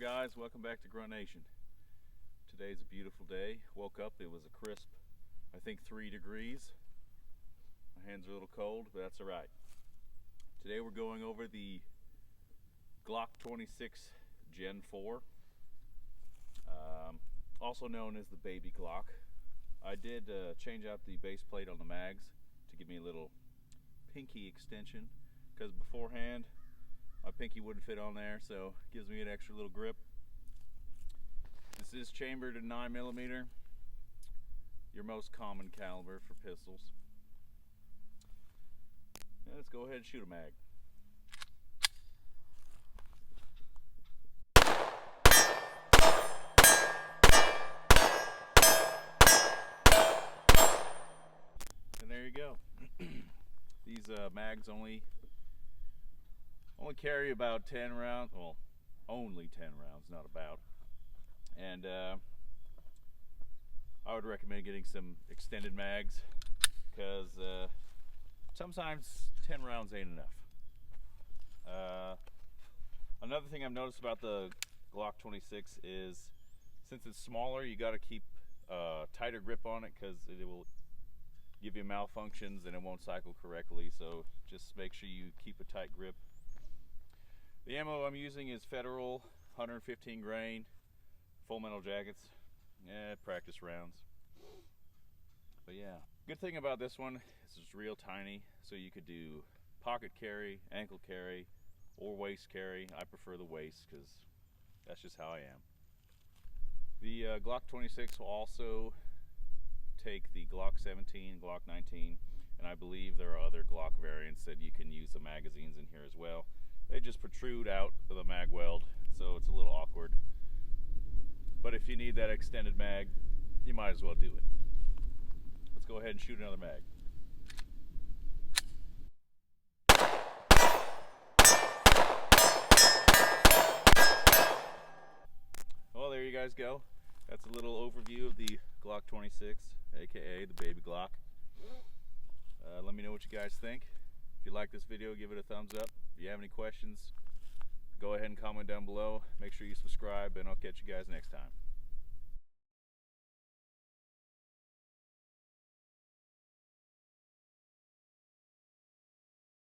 guys? Welcome back to Grunt Nation. Today's a beautiful day. Woke up, it was a crisp, I think 3 degrees. My hands are a little cold, but that's alright. Today we're going over the Glock 26 Gen 4, also known as the baby Glock. I did change out the base plate on the mags to give me a little pinky extension, because beforehand my pinky wouldn't fit on there, so it gives me an extra little grip. This is chambered in 9mm, your most common caliber for pistols. Now let's go ahead and shoot a mag. And there you go. These mags only carry about 10 rounds, well, only 10 rounds, not about. And I would recommend getting some extended mags, because sometimes 10 rounds ain't enough. Another thing I've noticed about the Glock 26 is, since it's smaller, you got to keep tighter grip on it, because it will give you malfunctions and it won't cycle correctly. So just make sure you keep a tight grip. The ammo I'm using is Federal 115 grain full metal jackets. Practice rounds. But yeah, good thing about this one is it's real tiny, so you could do pocket carry, ankle carry, or waist carry. I prefer the waist because that's just how I am. The Glock 26 will also take the Glock 17, Glock 19, and I believe there are other Glock variants that you can use the magazines in here as well. They just protrude out of the mag weld, so it's a little awkward. But if you need that extended mag, you might as well do it. Let's go ahead and shoot another mag. Well, there you guys go. That's a little overview of the Glock 26, aka the baby Glock. Let me know what you guys think. If you like this video, give it a thumbs up. If you have any questions, go ahead and comment down below. Make sure you subscribe, and I'll catch you guys next time.